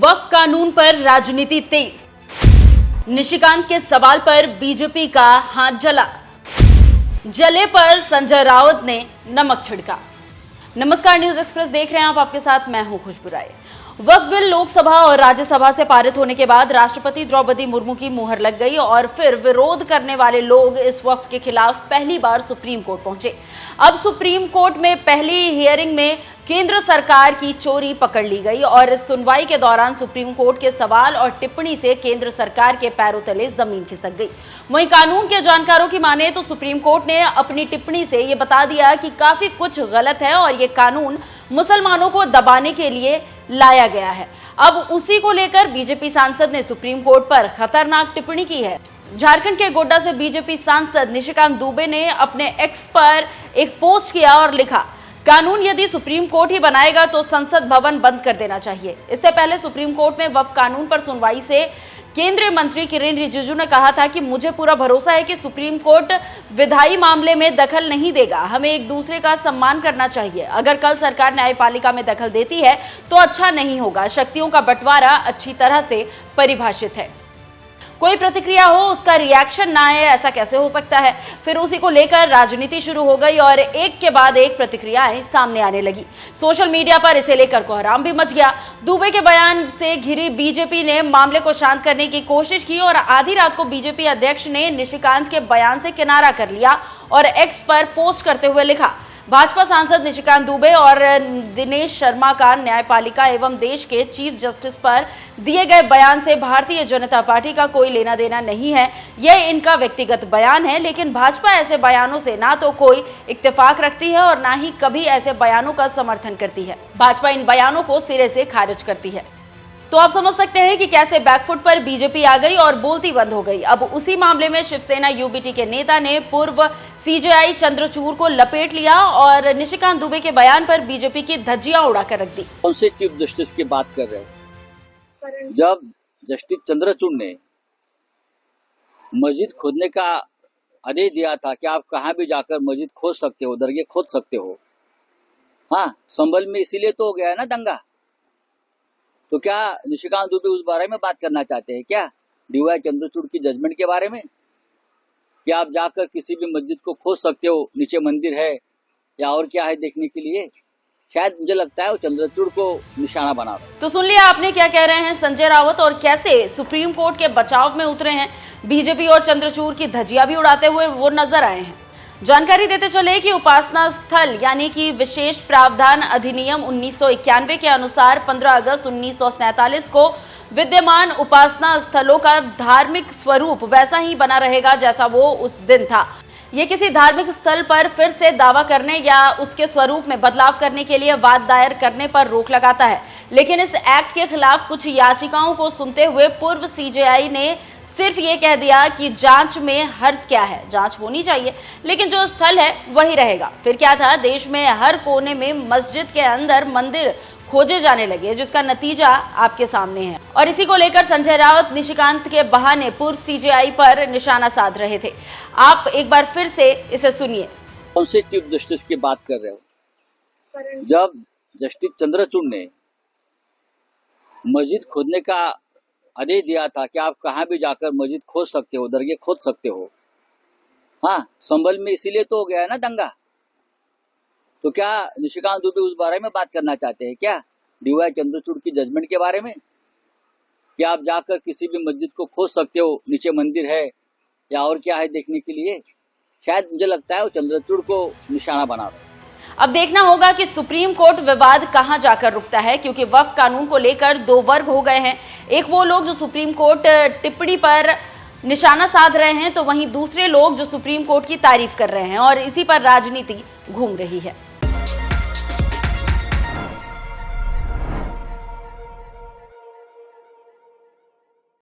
वक्फ कानून पर राजनीति तेज। निशिकांत के सवाल पर बीजेपी का हाथ जला। जले पर संजय राउत ने नमक छिड़का। नमस्कार, न्यूज एक्सप्रेस देख रहे हैं आप, आपके साथ मैं हूं खुशबू राय। वक्फ बिल लोकसभा और राज्यसभा से पारित होने के बाद राष्ट्रपति द्रौपदी मुर्मू की मुहर लग गई और फिर विरोध करने वाले लोग इस वक्फ के खिलाफ पहली बार सुप्रीम कोर्ट पहुंचे। अब सुप्रीम कोर्ट में पहली हियरिंग में केंद्र सरकार की चोरी पकड़ ली गई और इस सुनवाई के दौरान सुप्रीम कोर्ट के सवाल और टिप्पणी से केंद्र सरकार के पैरों तले जमीन खिसक गई। वहीं कानून के जानकारों की माने तो सुप्रीम कोर्ट ने अपनी टिप्पणी से ये बता दिया कि काफी कुछ गलत है और ये कानून मुसलमानों को दबाने के लिए लाया गया है। अब उसी को लेकर बीजेपी सांसद ने सुप्रीम कोर्ट पर खतरनाक टिप्पणी की है। झारखंड के गोड्डा से बीजेपी सांसद निशिकांत दुबे ने अपने एक्स पर एक पोस्ट किया और लिखा, कानून यदि सुप्रीम कोर्ट ही बनाएगा तो संसद भवन बंद कर देना चाहिए। इससे पहले सुप्रीम कोर्ट में वक्फ कानून पर सुनवाई से केंद्रीय मंत्री किरेन रिजिजू ने कहा था कि मुझे पूरा भरोसा है कि सुप्रीम कोर्ट विधायी मामले में दखल नहीं देगा। हमें एक दूसरे का सम्मान करना चाहिए। अगर कल सरकार न्यायपालिका में दखल देती है तो अच्छा नहीं होगा। शक्तियों का बंटवारा अच्छी तरह से परिभाषित है। कोई प्रतिक्रिया हो उसका रिएक्शन ना आए, ऐसा कैसे हो सकता है? फिर उसी को लेकर राजनीति शुरू हो गई और एक के बाद एक प्रतिक्रियाएं सामने आने लगी। सोशल मीडिया पर इसे लेकर कोहराम भी मच गया। दुबे के बयान से घिरी बीजेपी ने मामले को शांत करने की कोशिश की और आधी रात को बीजेपी अध्यक्ष ने निशिकांत के बयान से किनारा कर लिया और एक्स पर पोस्ट करते हुए लिखा, भाजपा सांसद निशिकांत दुबे और दिनेश शर्मा का न्यायपालिका एवं देश के चीफ जस्टिस पर दिए गए बयान से भारतीय जनता पार्टी का कोई लेना देना नहीं है। यह इनका व्यक्तिगत बयान है, लेकिन भाजपा ऐसे बयानों से ना तो कोई इत्तेफाक रखती है और ना ही कभी ऐसे बयानों का समर्थन करती है। भाजपा इन बयानों को सिरे से खारिज करती है। तो आप समझ सकते हैं कि कैसे बैकफुट पर बीजेपी आ गई और बोलती बंद हो गई। अब उसी मामले में शिवसेना यूबीटी के नेता ने पूर्व सीजेआई चंद्रचूड़ को लपेट लिया और निशिकांत दुबे के बयान पर बीजेपी की धज्जियां उड़ाकर रख दी। कौन से चीफ जस्टिस की बात कर रहे हो? जब जस्टिस चंद्रचूड़ ने मस्जिद खोदने का आदेश दिया था कि आप कहां भी जाकर मस्जिद खोद सकते हो, दरगाह खोद सकते हो। हाँ, संभल में इसीलिए तो हो गया है ना दंगा। तो क्या निशिकांत दुबे उस बारे में बात करना चाहते हैं क्या? डीवाई चंद्रचूड़ की जजमेंट के बारे में कि आप जाकर किसी भी मस्जिद को खोद सकते हो, नीचे मंदिर है या और क्या है देखने के लिए? शायद मुझे लगता है वो चंद्रचूड़ को निशाना बना रहा है। तो सुन लिया आपने क्या कह रहे हैं संजय राउत और कैसे सुप्रीम कोर्ट के बचाव में उतरे हैं। बीजेपी और चंद्रचूड़ की धज्जियां भी उड़ाते हुए वो नजर आए हैं। जानकारी देते चले कि उपासना स्थल यानी कि विशेष प्रावधान अधिनियम 1991 के अनुसार 15 अगस्त 1947 को विद्यमान उपासना स्थलों का धार्मिक स्वरूप वैसा ही बना रहेगा जैसा वो उस दिन था। ये किसी धार्मिक स्थल पर फिर से दावा करने या उसके स्वरूप में बदलाव करने के लिए वाद दायर करने पर रोक लगाता है। लेकिन इस एक्ट के खिलाफ कुछ याचिकाओं को सुनते हुए पूर्व सीजेआई ने सिर्फ ये कह दिया कि जांच में हर्ज क्या है, जांच होनी चाहिए लेकिन जो स्थल है वही रहेगा। फिर क्या था, देश में हर कोने में मस्जिद के अंदर मंदिर खोजे जाने लगे, जिसका नतीजा आपके सामने है। और इसी को लेकर संजय राउत निशिकांत के बहाने पूर्व सीजेआई पर निशाना साध रहे थे। आप एक बार फिर से इसे सुनिए। कौन से चीफ जस्टिस की बात कर रहे हो? जब जस्टिस चंद्रचूड़ ने मस्जिद खोदने का आदेश दिया था कि आप कहां भी जाकर मस्जिद खोद सकते हो, दरगाह खोद सकते हो। हाँ, संभल में इसीलिए तो हो गया है ना दंगा। तो क्या निशिकांत दुबे उस बारे में बात करना चाहते हैं क्या? डीवाई चंद्रचूड़ की जजमेंट के बारे में कि आप जाकर किसी भी मस्जिद को खोद सकते हो, नीचे मंदिर है या और क्या है देखने के लिए? शायद मुझे लगता है वो चंद्रचूड़ को निशाना बना रहा है। अब देखना होगा कि सुप्रीम कोर्ट विवाद कहां जाकर रुकता है, क्योंकि वक्फ कानून को लेकर दो वर्ग हो गए हैं। एक वो लोग जो सुप्रीम कोर्ट टिप्पणी पर निशाना साध रहे हैं, तो वहीं दूसरे लोग जो सुप्रीम कोर्ट की तारीफ कर रहे हैं और इसी पर राजनीति घूम रही है।